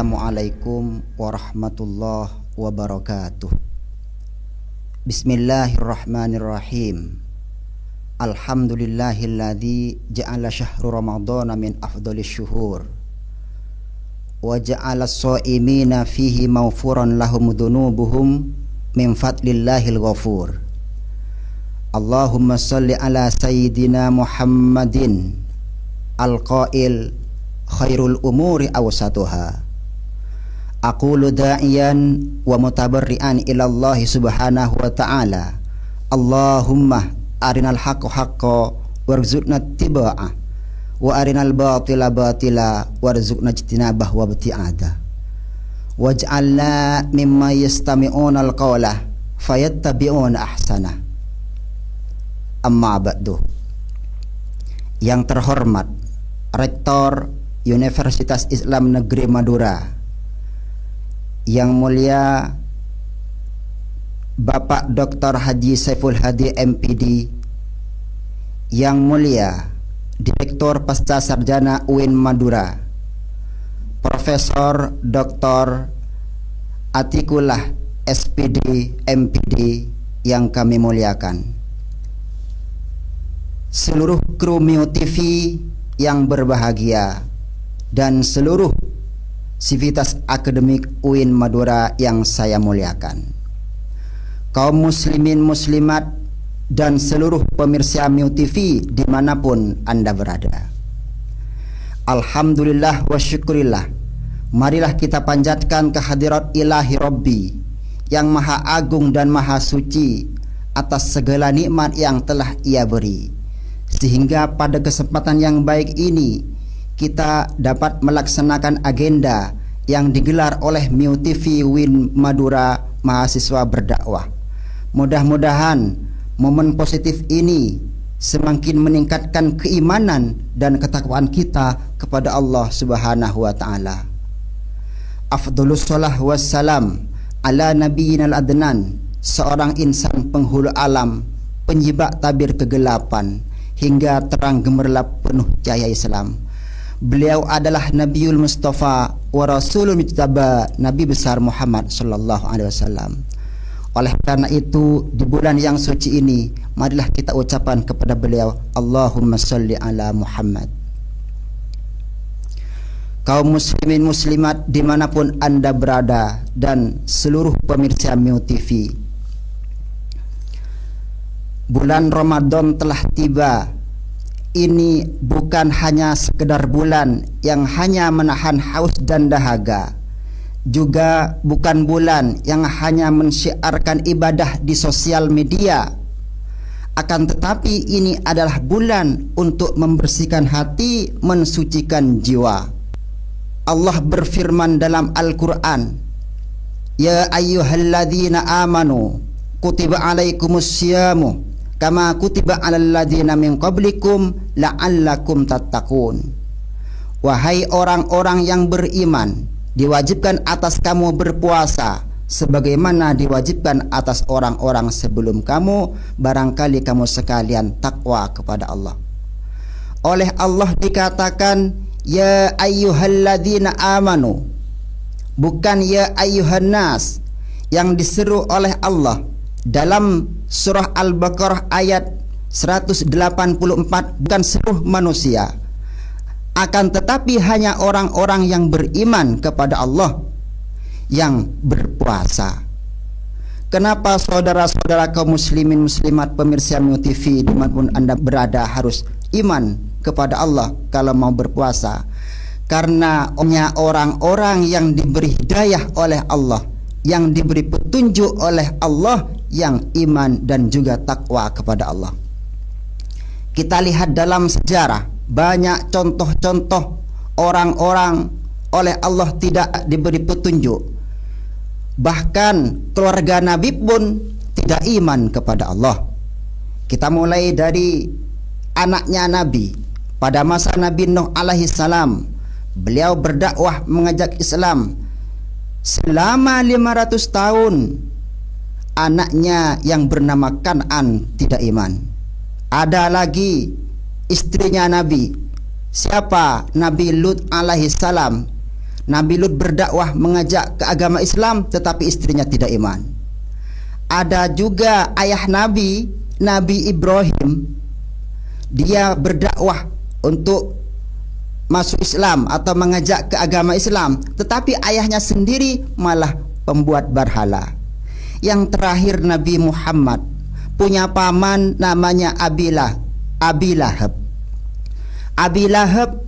Assalamualaikum warahmatullahi wabarakatuh. Bismillahirrahmanirrahim. Alhamdulillahilladzi ja'ala syahru ramadhana min afdhalis syuhur wa ja'ala as-sha'imina fihi maghfuran lahum dhunubuhum min fadlillahil ghafur. Allahumma shalli ala sayyidina Muhammadin al-qail khairul umuri awsatuha. Aqulu da'iyan wa mutabarri'an ilallahi subhanahu wa ta'ala. Allahumma arinal haqqa haqqa warzuqna ittiba'ah wa arinal batila batila warzuqna ijtinabah wa ibti'ada. Waj'alna mimma yastami'una al-qawla fayattabi'una ahsana. Amma ba'du. Yang terhormat Rektor Universitas Islam Negeri Madura, yang mulia Bapak Dr. Haji Saiful Hadi MPD, yang mulia Direktur Pasca Sarjana UIN Madura, Profesor Dr. Atikullah SPD MPD yang kami muliakan, seluruh kru Mio TV yang berbahagia, dan seluruh sivitas akademik UIN Madura yang saya muliakan, kaum muslimin muslimat dan seluruh pemirsa Mio TV dimanapun Anda berada. Alhamdulillah wa syukurillah, marilah kita panjatkan kehadirat ilahi Rabbi yang maha agung dan maha suci atas segala nikmat yang telah Ia beri, sehingga pada kesempatan yang baik ini kita dapat melaksanakan agenda yang digelar oleh Mio TV UIN Madura Mahasiswa Berdakwah. Mudah-mudahan momen positif ini semakin meningkatkan keimanan dan ketakwaan kita kepada Allah Subhanahu wa taala. Afdhalus shalah wassalam ala nabiyyina al-adnan, seorang insan penghulu alam, penyibak tabir kegelapan hingga terang gemerlap penuh cahaya Islam. Beliau adalah Nabiul Mustafa wa Rasulul Mujtaba, Nabi besar Muhammad sallallahu alaihi wasallam. Oleh karena itu, di bulan yang suci ini, marilah kita ucapkan kepada beliau, Allahumma shalli ala Muhammad. Kaum muslimin muslimat dimanapun Anda berada, dan seluruh pemirsa Mio TV, bulan Ramadan telah tiba. Ini bukan hanya sekedar bulan yang hanya menahan haus dan dahaga, juga bukan bulan yang hanya mensyiarkan ibadah di sosial media. Akan tetapi ini adalah bulan untuk membersihkan hati, mensucikan jiwa. Allah berfirman dalam Al-Quran, Ya ayyuhalladzina amanu kutiba alaikumus syiyamu kama kutiba alal ladzina min qablikum la'allakum tattaqun. Wahai orang-orang yang beriman, diwajibkan atas kamu berpuasa sebagaimana diwajibkan atas orang-orang sebelum kamu, barangkali kamu sekalian takwa kepada Allah. Oleh Allah dikatakan ya ayyuhalladzina amanu, bukan ya ayyuhan nas, yang diseru oleh Allah dalam surah Al-Baqarah ayat 184, bukan seluruh manusia, akan tetapi hanya orang-orang yang beriman kepada Allah yang berpuasa. Kenapa saudara-saudara kaum muslimin muslimat pemirsa Mio TV dimanapun Anda berada harus iman kepada Allah kalau mau berpuasa? Karena hanya orang-orang yang diberi hidayah oleh Allah, yang diberi petunjuk oleh Allah, yang iman dan juga takwa kepada Allah. Kita lihat dalam sejarah banyak contoh-contoh orang-orang oleh Allah tidak diberi petunjuk. Bahkan keluarga Nabi pun tidak iman kepada Allah. Kita mulai dari anaknya Nabi. Pada masa Nabi Nuh alaihi salam, beliau berdakwah mengajak Islam selama 500 tahun. Anaknya yang bernama Kan'an tidak iman. Ada lagi istrinya Nabi. Siapa? Nabi Lut alaihi salam. Nabi Lut berdakwah mengajak ke agama Islam tetapi istrinya tidak iman. Ada juga ayah Nabi, Nabi Ibrahim, dia berdakwah untuk masuk Islam atau mengajak ke agama Islam, tetapi ayahnya sendiri malah pembuat berhala. Yang terakhir Nabi Muhammad punya paman namanya Abi Lahab. Abi Lahab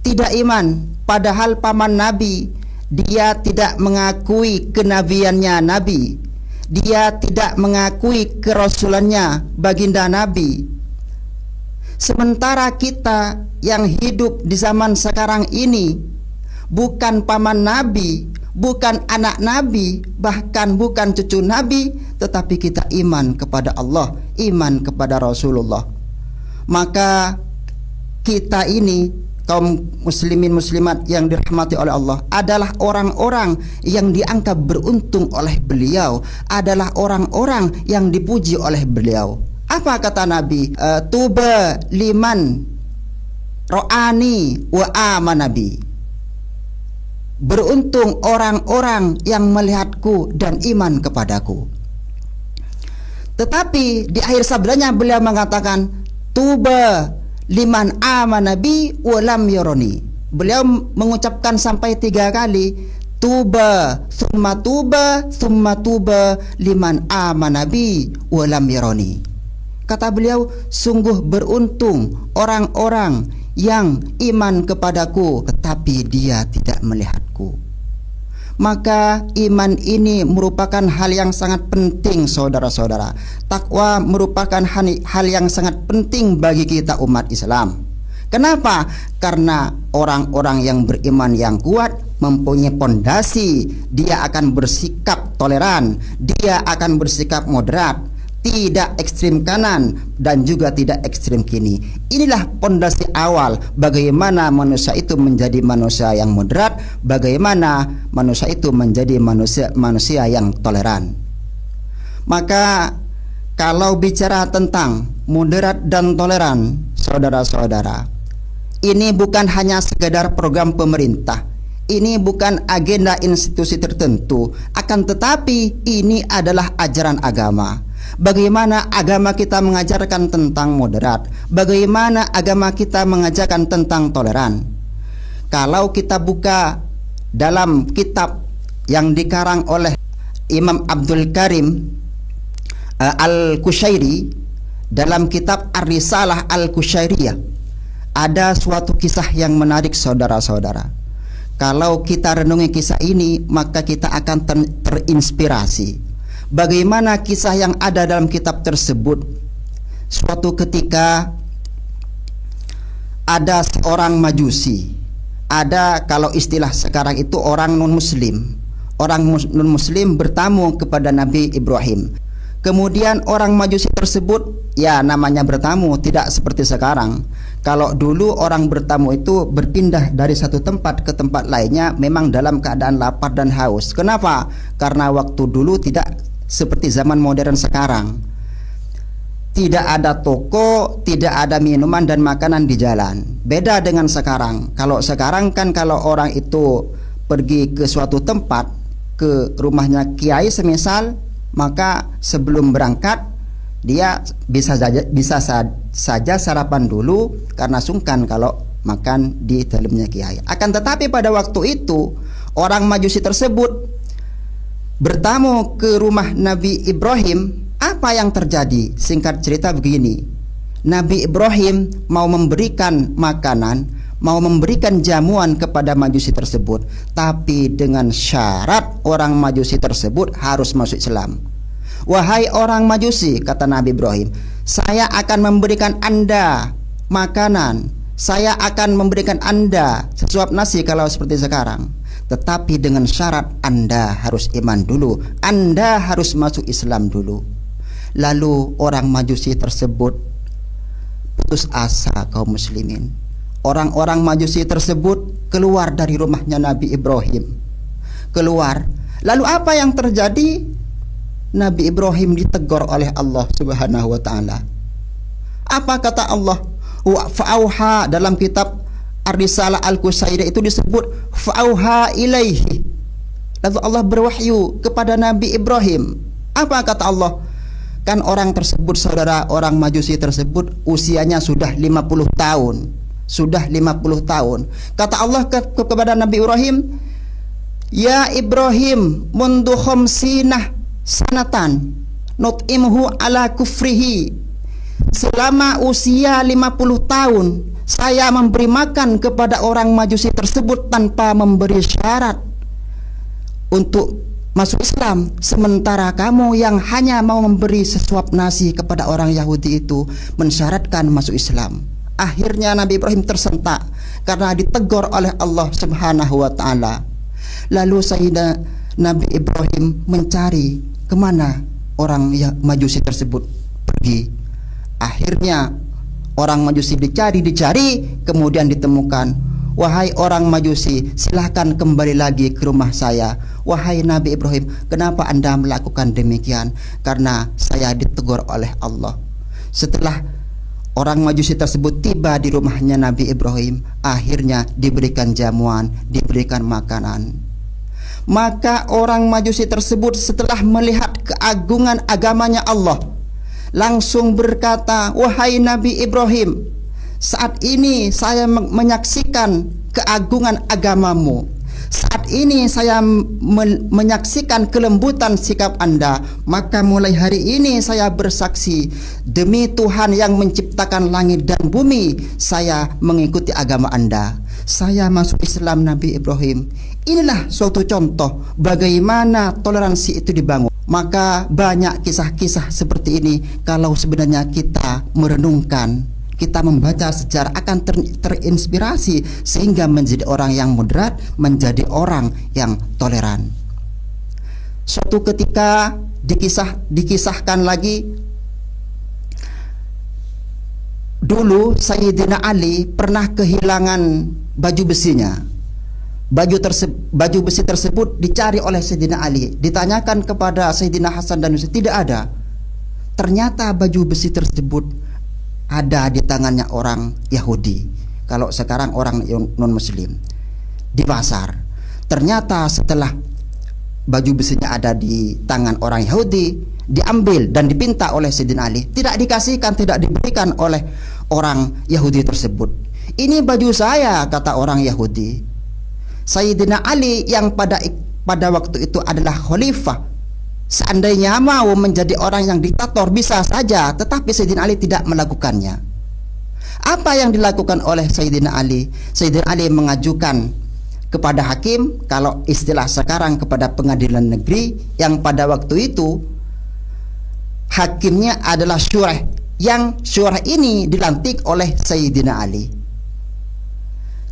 tidak iman, padahal paman Nabi, dia tidak mengakui kenabiannya Nabi, dia tidak mengakui kerasulannya baginda Nabi. Sementara kita yang hidup di zaman sekarang ini bukan paman Nabi, bukan anak Nabi, bahkan bukan cucu Nabi, tetapi kita iman kepada Allah, iman kepada Rasulullah. Maka kita ini kaum muslimin muslimat yang dirahmati oleh Allah adalah orang-orang yang dianggap beruntung oleh beliau, adalah orang-orang yang dipuji oleh beliau. Apa kata Nabi? Tuba liman ro'ani wa amanabi. Beruntung orang-orang yang melihatku dan iman kepadaku. Tetapi di akhir sabdanya beliau mengatakan tuba liman amanabi wa lam yaroni. Beliau mengucapkan sampai 3 kali tuba summa tuba liman amanabi wa lam yaroni. Kata beliau, sungguh beruntung orang-orang yang iman kepadaku tetapi dia tidak melihatku. Maka iman ini merupakan hal yang sangat penting, saudara-saudara. Takwa merupakan hal yang sangat penting bagi kita umat Islam. Kenapa? Karena orang-orang yang beriman yang kuat mempunyai pondasi. Dia akan bersikap toleran, dia akan bersikap moderat, tidak ekstrim kanan dan juga tidak ekstrim kiri. Inilah pondasi awal bagaimana manusia itu menjadi manusia yang moderat, bagaimana manusia itu menjadi manusia yang toleran. Maka kalau bicara tentang moderat dan toleran, saudara-saudara, ini bukan hanya sekedar program pemerintah, ini bukan agenda institusi tertentu, akan tetapi ini adalah ajaran agama. Bagaimana agama kita mengajarkan tentang moderat, bagaimana agama kita mengajarkan tentang toleran. Kalau kita buka dalam kitab yang dikarang oleh Imam Abdul Karim Al-Qushairi, dalam kitab Ar-Risalah Al-Qushairiyah, ada suatu kisah yang menarik, saudara-saudara. Kalau kita renungi kisah ini, maka kita akan terinspirasi. Bagaimana kisah yang ada dalam kitab tersebut? Suatu ketika ada seorang majusi, ada kalau istilah sekarang itu orang non-muslim. Orang non-muslim bertamu kepada Nabi Ibrahim. Kemudian orang majusi tersebut, ya namanya bertamu, tidak seperti sekarang. Kalau dulu orang bertamu itu berpindah dari satu tempat ke tempat lainnya memang dalam keadaan lapar dan haus. Kenapa? Karena waktu dulu tidak seperti zaman modern sekarang. Tidak ada toko, tidak ada minuman dan makanan di jalan. Beda dengan sekarang. Kalau sekarang kan kalau orang itu pergi ke suatu tempat, ke rumahnya kiai semisal, maka sebelum berangkat dia bisa saja sarapan dulu karena sungkan kalau makan di dalamnya kiai. Akan tetapi pada waktu itu orang majusi tersebut bertamu ke rumah Nabi Ibrahim. Apa yang terjadi? Singkat cerita begini, Nabi Ibrahim mau memberikan makanan, mau memberikan jamuan kepada majusi tersebut, tapi dengan syarat orang majusi tersebut harus masuk Islam. Wahai orang majusi, kata Nabi Ibrahim, saya akan memberikan Anda makanan, saya akan memberikan Anda sesuap nasi kalau seperti sekarang, tetapi dengan syarat Anda harus iman dulu, Anda harus masuk Islam dulu. Lalu orang majusi tersebut putus asa, kaum muslimin. Orang-orang majusi tersebut keluar dari rumahnya Nabi Ibrahim. Keluar. Lalu apa yang terjadi? Nabi Ibrahim ditegur oleh Allah Subhanahu wa taala. Apa kata Allah? Wa fa'auha dalam kitab Ar-Risalah Al-Qusaidah itu disebut fa'auha ilaihi. Lalu Allah berwahyu kepada Nabi Ibrahim. Apa kata Allah? Kan orang tersebut, saudara, orang Majusi tersebut usianya sudah 50 tahun. Sudah 50 tahun. Kata Allah kepada Nabi Ibrahim, "Ya Ibrahim, mundu khamsinah sanatan nut'imhu ala kufrihi." Selama usia 50 tahun saya memberi makan kepada orang Majusi tersebut tanpa memberi syarat untuk masuk Islam, sementara kamu yang hanya mau memberi sesuap nasi kepada orang Yahudi itu mensyaratkan masuk Islam. Akhirnya Nabi Ibrahim tersentak karena ditegur oleh Allah Subhanahu wa taala. Lalu Sayyidina Nabi Ibrahim mencari kemana orang Majusi tersebut pergi. Akhirnya orang Majusi dicari, kemudian ditemukan. "Wahai orang Majusi, silahkan kembali lagi ke rumah saya." Wahai Nabi Ibrahim, kenapa Anda melakukan demikian? Karena saya ditegur oleh Allah. Setelah orang Majusi tersebut tiba di rumahnya Nabi Ibrahim, akhirnya diberikan jamuan, diberikan makanan. Maka orang Majusi tersebut setelah melihat keagungan agamanya Allah, langsung berkata, "Wahai Nabi Ibrahim, saat ini saya menyaksikan keagungan agamamu. Saat ini saya menyaksikan kelembutan sikap Anda. Maka mulai hari ini saya bersaksi, demi Tuhan yang menciptakan langit dan bumi, saya mengikuti agama Anda. Saya masuk Islam." Nabi Ibrahim, inilah suatu contoh bagaimana toleransi itu dibangun. Maka banyak kisah-kisah seperti ini. Kalau sebenarnya kita merenungkan, kita membaca sejarah, akan terinspirasi sehingga menjadi orang yang moderat, menjadi orang yang toleran. Suatu ketika dikisahkan lagi, dulu Sayyidina Ali pernah kehilangan baju besinya. Baju besi tersebut dicari oleh Sayyidina Ali. Ditanyakan kepada Sayyidina Hasan dan Husain, tidak ada. Ternyata baju besi tersebut ada di tangannya orang Yahudi. Kalau sekarang orang non-Muslim di pasar. Ternyata setelah baju besinya ada di tangan orang Yahudi, diambil dan dipinta oleh Sayyidina Ali. Tidak dikasihkan, tidak diberikan oleh orang Yahudi tersebut. "Ini baju saya," kata orang Yahudi. Sayyidina Ali yang pada waktu itu adalah khalifah, seandainya mau menjadi orang yang diktator bisa saja, tetapi Sayyidina Ali tidak melakukannya. Apa yang dilakukan oleh Sayyidina Ali? Sayyidina Ali mengajukan kepada hakim, kalau istilah sekarang kepada pengadilan negeri, yang pada waktu itu hakimnya adalah syurah, yang syurah ini dilantik oleh Sayyidina Ali.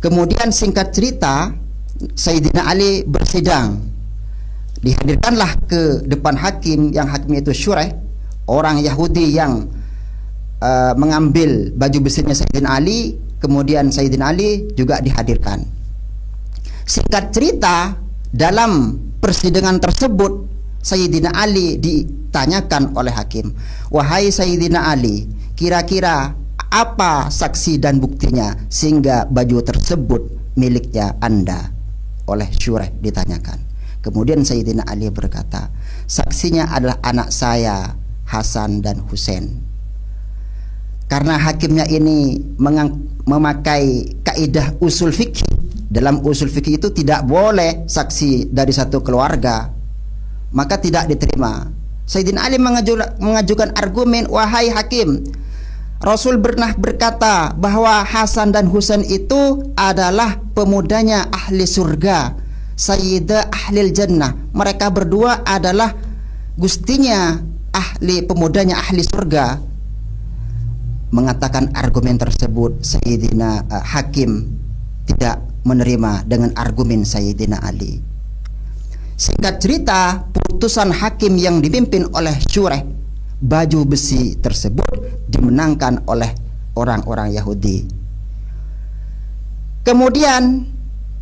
Kemudian singkat cerita, Sayyidina Ali bersidang. Dihadirkanlah ke depan hakim, yang hakimnya itu syurah, orang Yahudi yang mengambil baju besinya Sayyidina Ali. Kemudian Sayyidina Ali juga dihadirkan. Singkat cerita, dalam persidangan tersebut Sayyidina Ali ditanyakan oleh hakim, "Wahai Sayyidina Ali, kira-kira apa saksi dan buktinya sehingga baju tersebut miliknya Anda?" Oleh syurah ditanyakan. Kemudian Sayyidina Ali berkata, "Saksinya adalah anak saya, Hasan dan Husain." Karena hakimnya ini memakai kaidah usul fikih. Dalam usul fikih itu tidak boleh saksi dari satu keluarga, maka tidak diterima. Sayyidina Ali mengajukan argumen, "Wahai hakim, Rasul pernah berkata bahwa Hasan dan Husain itu adalah pemudanya ahli surga, Sayyidah ahlil jannah. Mereka berdua adalah gustinya pemudanya ahli surga." Mengatakan argumen tersebut, Sayyidina hakim tidak menerima dengan argumen Sayyidina Ali. Singkat cerita, putusan hakim yang dipimpin oleh syurah, baju besi tersebut dimenangkan oleh orang-orang Yahudi. Kemudian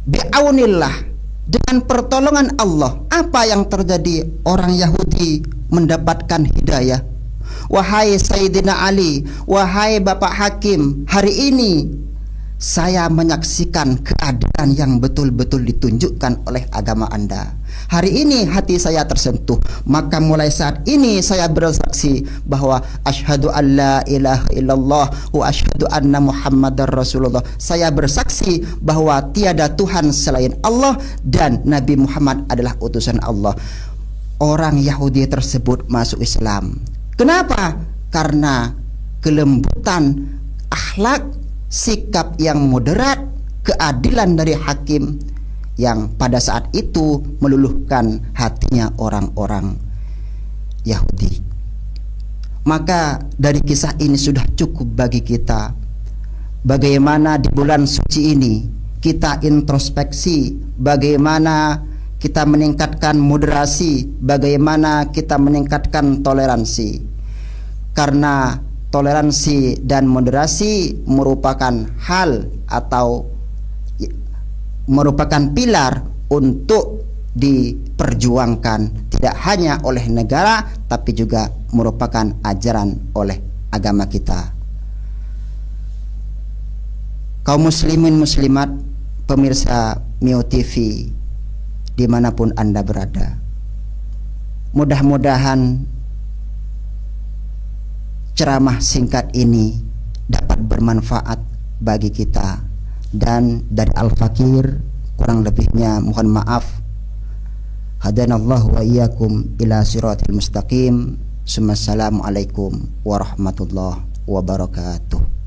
bi'aunillah, dengan pertolongan Allah, apa yang terjadi? Orang Yahudi mendapatkan hidayah. "Wahai Sayyidina Ali, wahai Bapak Hakim, hari ini saya menyaksikan keadilan yang betul-betul ditunjukkan oleh agama Anda. Hari ini hati saya tersentuh, maka mulai saat ini saya bersaksi bahwa asyhadu an la ilaha illallah wa asyhadu anna Muhammadar Rasulullah. Saya bersaksi bahwa tiada Tuhan selain Allah dan Nabi Muhammad adalah utusan Allah. Orang Yahudi tersebut masuk Islam. Kenapa? Karena kelembutan akhlak, sikap yang moderat, keadilan dari hakim yang pada saat itu meluluhkan hatinya orang-orang Yahudi. Maka dari kisah ini sudah cukup bagi kita bagaimana di bulan suci ini kita introspeksi, bagaimana kita meningkatkan moderasi, bagaimana kita meningkatkan toleransi. Karena toleransi dan moderasi merupakan hal atau merupakan pilar untuk diperjuangkan tidak hanya oleh negara tapi juga merupakan ajaran oleh agama kita. Kaum muslimin muslimat, pemirsa Mio TV dimanapun Anda berada, mudah-mudahan ceramah singkat ini dapat bermanfaat bagi kita. Dan dari Al-Fakir kurang lebihnya mohon maaf. Hadanallahu wa iyyakum ila siratil mustaqim. Assalamualaikum warahmatullahi wabarakatuh.